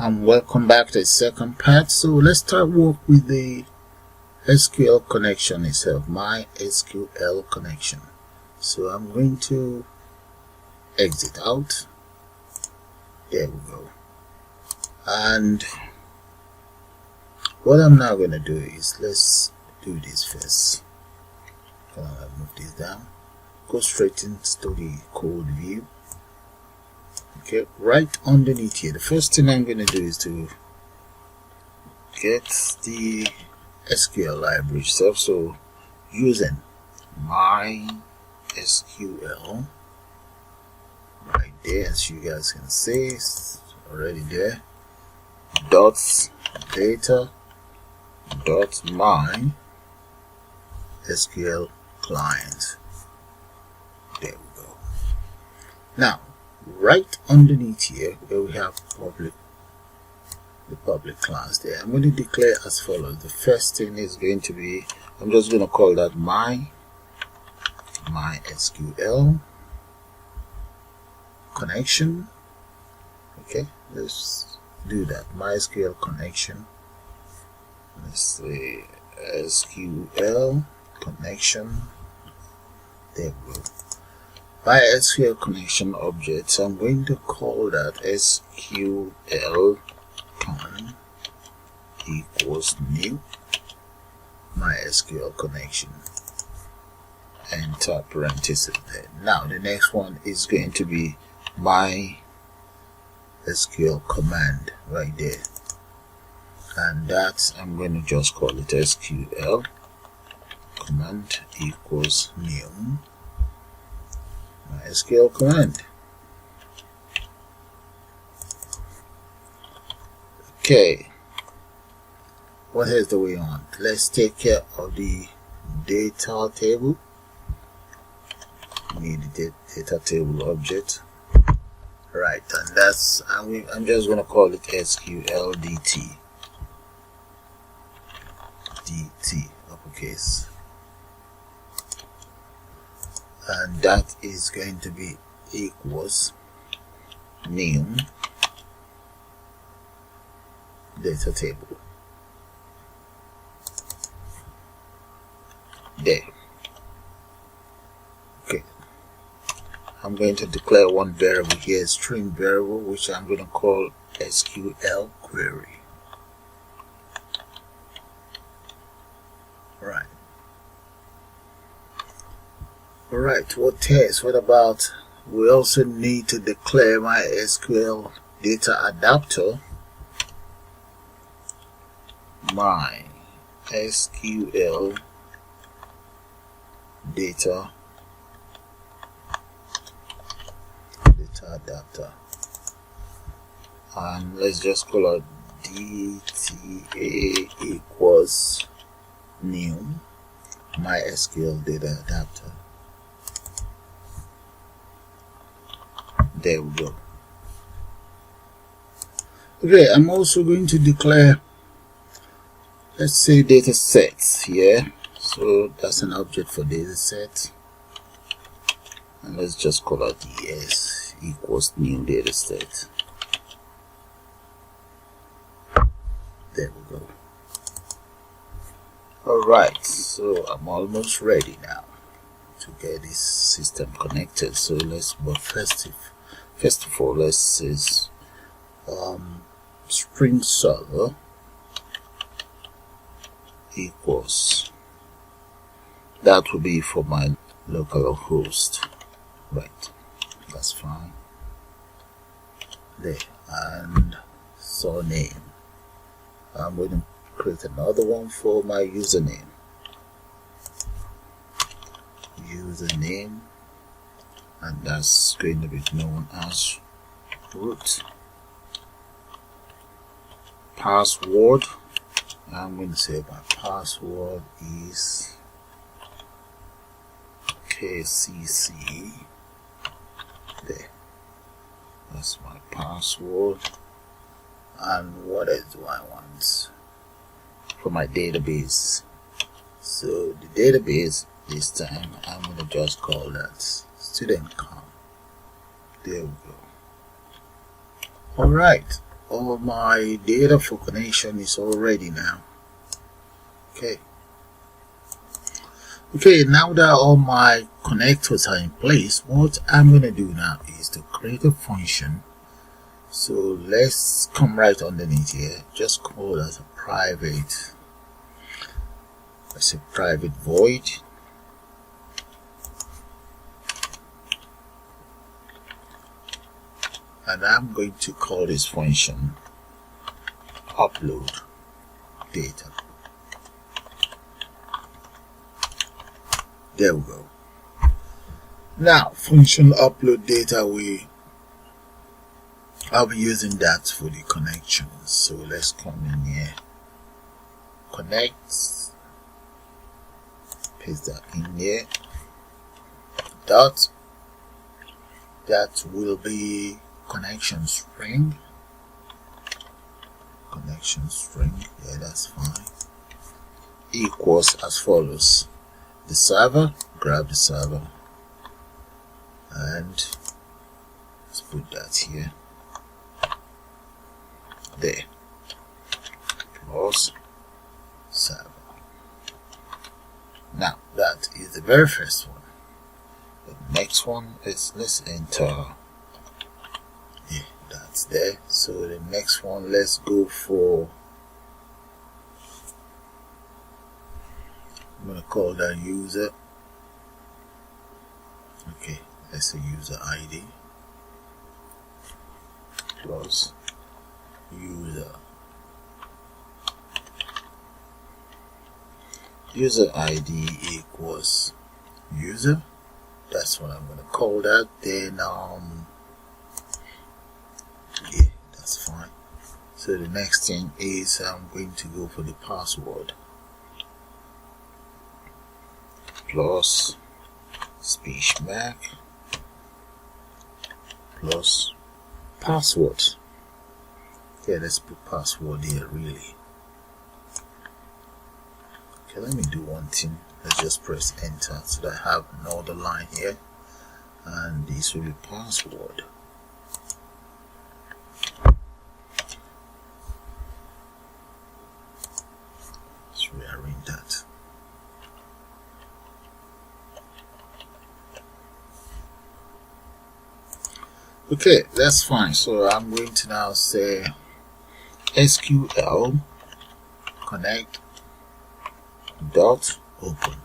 And welcome back to the second part. So let's start work with the SQL connection itself, MySQL connection. So I'm going to exit out. There we go. And what I'm now going to do is, let's do this first. I'll move this down. Go straight into the code view. Okay, right underneath here, the first thing I'm going to do is to get the SQL library itself. So using MySQL right there, as you guys can see, it's already there. Data MySQL client. There we go. Now right underneath here where we have the public class there, I'm going to declare as follows. The first thing is going to be, I'm just going to call that MySQL connection. Okay, let's do that. MySQL connection. Let's say SQL connection. There we go. By SQL connection objects, I'm going to call that SQL con equals new MySQL connection. Enter parenthesis there. Now the next one is going to be MySQL command right there, and that I'm going to just call it SQL command equals new MySQL command. Okay, what else do we want? Let's take care of the data table. We need the data table object, right? And that's, I'm just going to call it SQL DT uppercase. And that is going to be equals new data table. There. Okay. I'm going to declare one variable here, string variable, which I'm going to call SQL query. Right. Alright, what about, we also need to declare MySQL Data Adapter. MySQL Data Adapter. And let's just call it DTA equals new MySQL Data Adapter. There we go. Okay, I'm also going to declare, let's say, data sets here. So that's an object for data set, and let's just call it DS equals new data set. There we go. Alright, so I'm almost ready now to get this system connected. So let's, but first of all, let's say string server equals, that will be for my local host, right? That's fine. There, and surname, I'm going to create another one for my username, and that's going to be known as root. Password, I'm going to say my password is KCC. There, that's my password. And what else do I want for my database? So the database, this time I'm going to just call that student com. There we go. Alright, all my data for connection is all ready now. Okay, now that all my connectors are in place, what I'm going to do now is to create a function. So let's come right underneath here, just call it as a private, let's say private void, and I'm going to call this function upload data. There we go. Now function upload data, I'll be using that for the connections. So let's come in here, connect, paste that in here, dot, that will be connection string, yeah, that's fine, equals as follows: the server, grab the server, and let's put that here, there, plus server. Now that is the very first one. The next one is, let's enter, yeah, that's there. So the next one, let's go for, I'm gonna call that user. Okay, let's say user ID plus user ID equals user. That's what I'm gonna call that. Then yeah, that's fine. So the next thing is I'm going to go for the password plus speech mark plus password. Okay, let's put password here really. Okay, let me do one thing. Let's just press enter so that I have another line here, and this will be password. Let's rearrange that. Okay, that's fine. So I'm going to now say SQL connect dot open.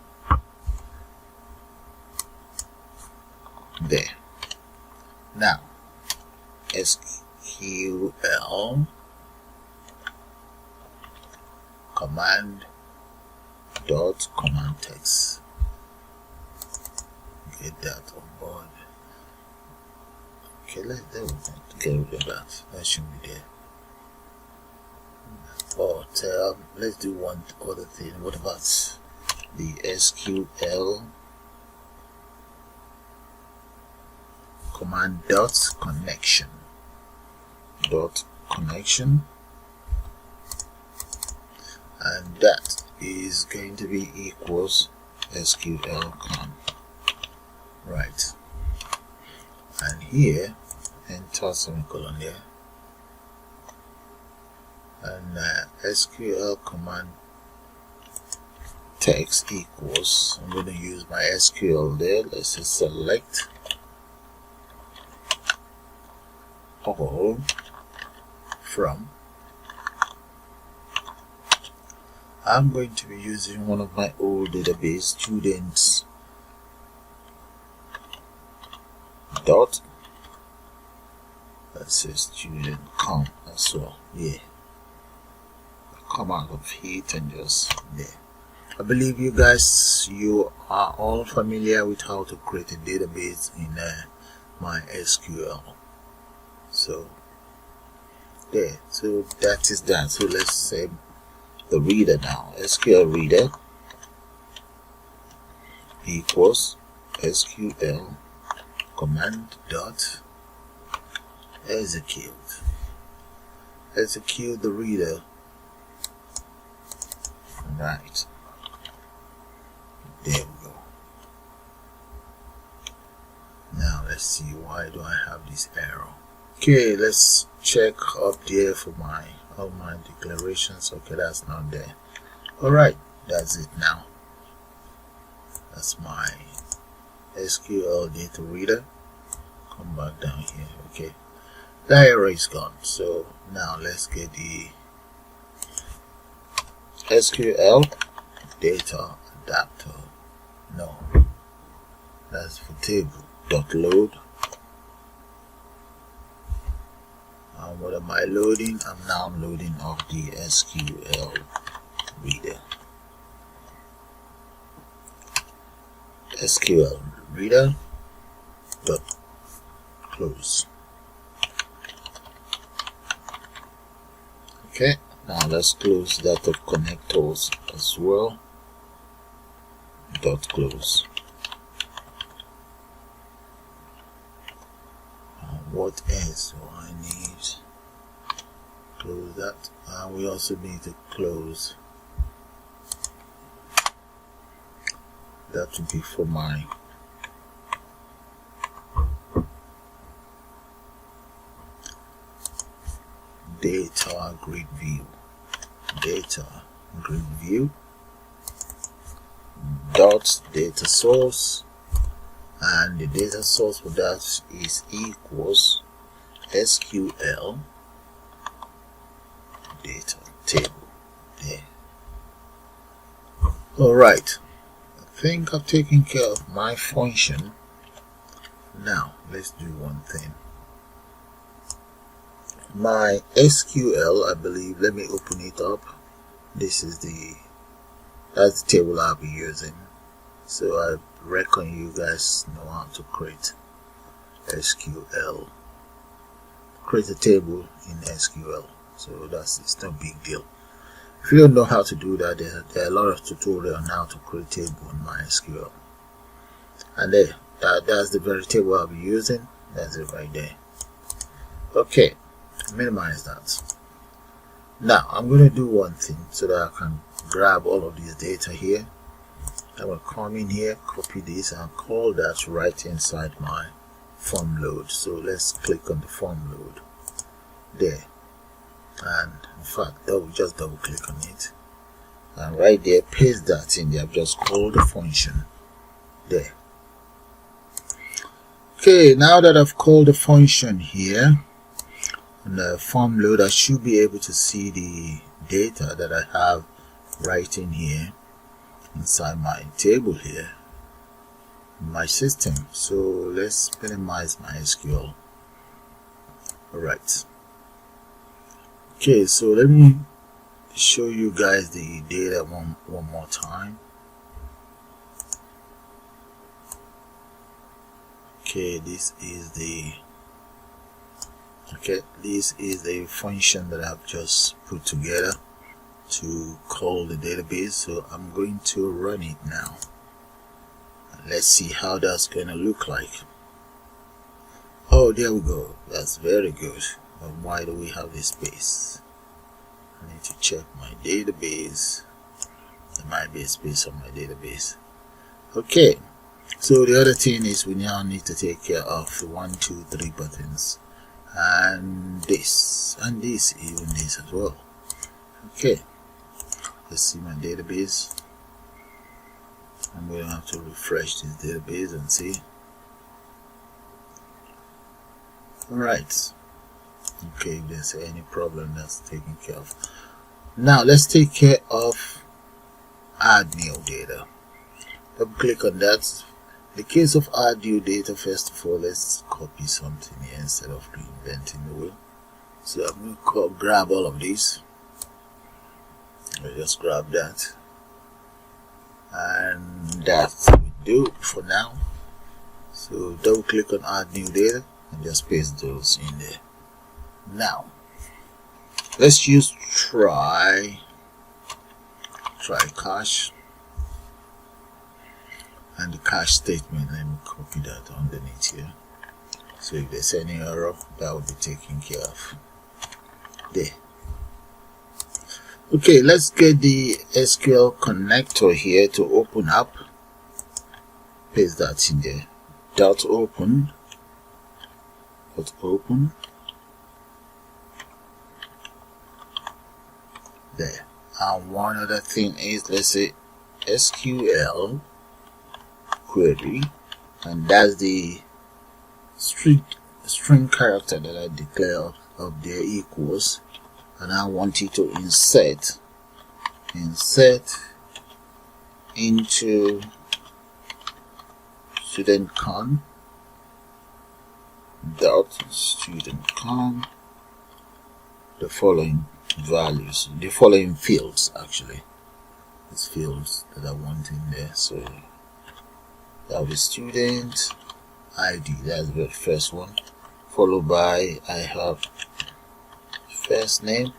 There. Now SQL command dot command text. Get that on board. Okay, let's get rid of that. That shouldn't be there. But let's do one other thing. What about the SQL command dot connection, and that is going to be equals SQL con, right? And here enter semicolon there, and SQL command text equals, I'm going to use my SQL there. Let's just select all from, I'm going to be using one of my old database, students dot, that says student com as well. Yeah, come out of it and just there. I believe you guys, you are all familiar with how to create a database in MySQL. So there, so that is that. So let's say the reader now, SQL reader equals SQL command dot execute the reader, right? There we go. Now let's see, why do I have this arrow? Okay, let's check up there for all my declarations. Okay, that's not there. Alright, that's it now. That's my SQL data reader. Come back down here. Okay, that error is gone. So now let's get the SQL Data Adapter. No, that's for table. .load. And what am I loading? I'm now loading off the SQL reader. SQL reader dot close. Okay, now let's close that of connectors as well. Dot close. What else do I need? Close that. We also need to close that to be for my data grid view. Data grid view dot data source, and the data source for that is equals SQL data table. There. Alright, I think I've taken care of my function. Now let's do one thing. My SQL, I believe, let me open it up. That's the table I'll be using. So I reckon you guys know how to create SQL. Create a table in SQL. So it's no big deal. If you don't know how to do that, there are a lot of tutorials on how to create a table in MySQL. And that's the very table I'll be using. That's it right there. Okay, minimize that. Now I'm going to do one thing so that I can grab all of this data here. I will come in here, copy this, and call that right inside my form load. So let's click on the form load there, and in fact just double click on it, and right there paste that in there. I've just called the function there. Okay, now that I've called the function here on the form load, I should be able to see the data that I have right in here inside my table here in my system. So let's minimize my SQL. Alright, okay, so let me show you guys the data one more time. Okay, this is the function that I've just put together to call the database. So I'm going to run it now. Let's see how that's going to look like. Oh, there we go. That's very good. But why do we have this space? I need to check my database. There might be a space on my database. Okay, so the other thing is we now need to take care of the 1, 2, 3 buttons, and this, even this as well. Okay, let's see my database. I'm going to have to refresh this database and see. Alright, okay, if there's any problem, that's taken care of. Now let's take care of add new data. Double click on that. In the case of add new data, first of all, let's copy something here instead of reinventing the wheel. So I'm going to grab all of these. I'll just grab that, and that's what we do for now. So double click on add new data and just paste those in there. Now let's use try cache, and the cache statement. Let me copy that underneath here. So if there's any error, that will be taken care of there. Okay, let's get the SQL connector here to open up. Paste that in there. Open. there. And one other thing is, let's say SQL query, and that's the string character that I declare of there equals, and I want you to insert into student_con dot student_con the following values, the following fields. Actually, it's fields that I want in there. So that will be student ID, that's the first one, followed by I have first name,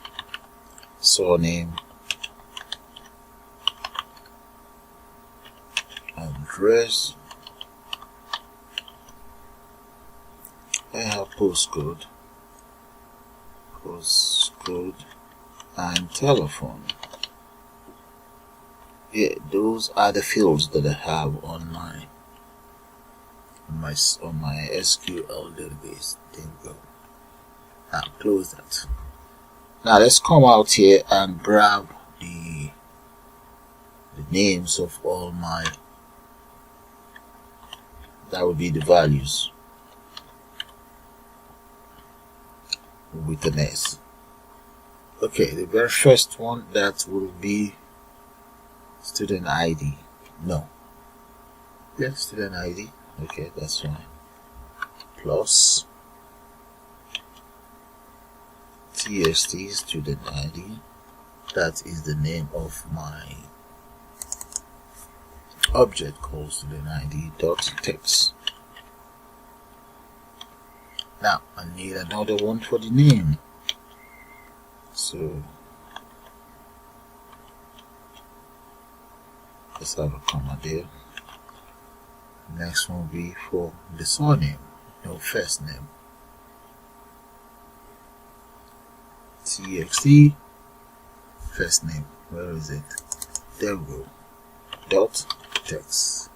surname, address, I have postcode, and telephone. Yeah, those are the fields that I have on my SQL database. There we go. Now close that. Now let's come out here and grab the names of all my, that would be the values with an S. Okay, the very first one, that will be student ID. No. Yes, student ID. Okay, that's fine. Plus TST student ID. That is the name of my object called student ID dot text. Now I need another one for the name. So let's have a comma there. Next one will be for the surname, no first name. TXT first name. Where is it? There we go. Dot text,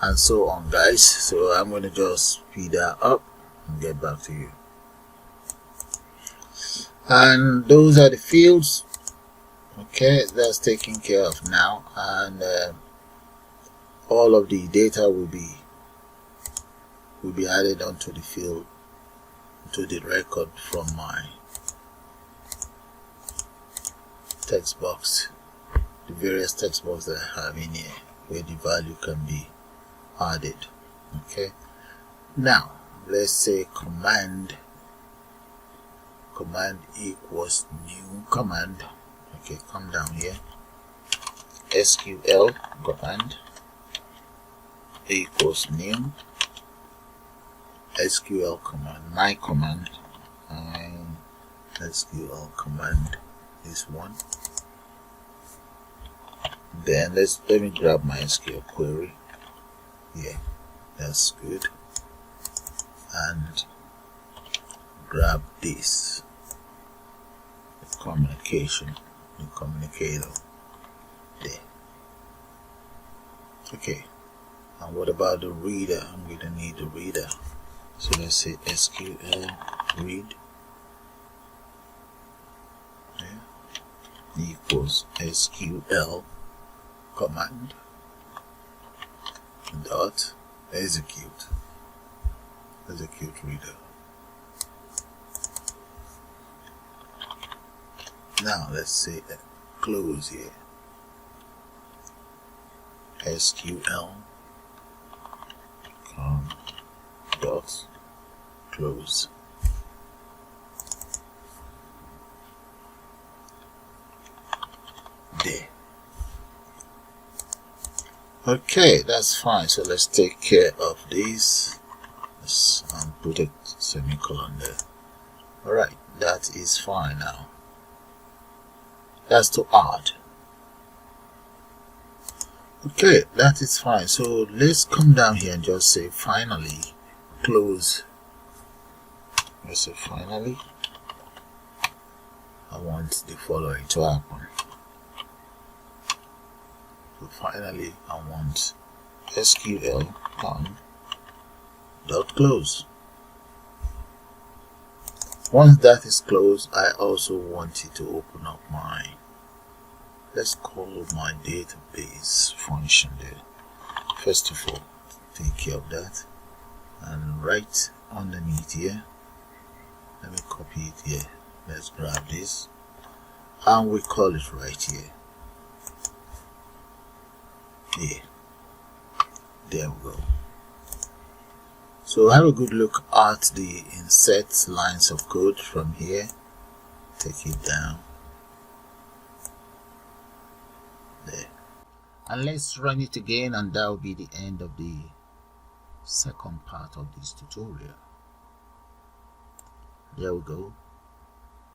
and so on, guys. So I'm going to just speed that up and get back to you. And those are the fields. Okay, that's taken care of now, and all of the data will be added onto the field, to the record from my text box, the various text box that I have in here, where the value can be added. Okay, now let's say command equals new command. Okay, come down here, SQL command equals new SQL command, my command, and SQL command is one. Then let me grab my SQL query. Yeah, that's good. And grab this, the communicator there. Okay, and what about the reader? I'm going to need the reader. So let's say SQL read equals SQL command dot execute reader. Now let's say close here, SQL dot close. There. Okay, that's fine. So let's take care of this. Let's put a semicolon there. Alright, that is fine now. That's to add. Okay, that is fine. So let's come down here and just say finally close. Let's say finally I want the following to happen. So finally I want SQL dot close. Once that is closed, I also want it to open up my let's call my database function there. First of all, take care of that, and right underneath here, let me copy it here. Let's grab this and we call it right here. There we go. So have a good look at the insert lines of code from here. Take it down there, and let's run it again, and that will be the end of the second part of this tutorial. There we go.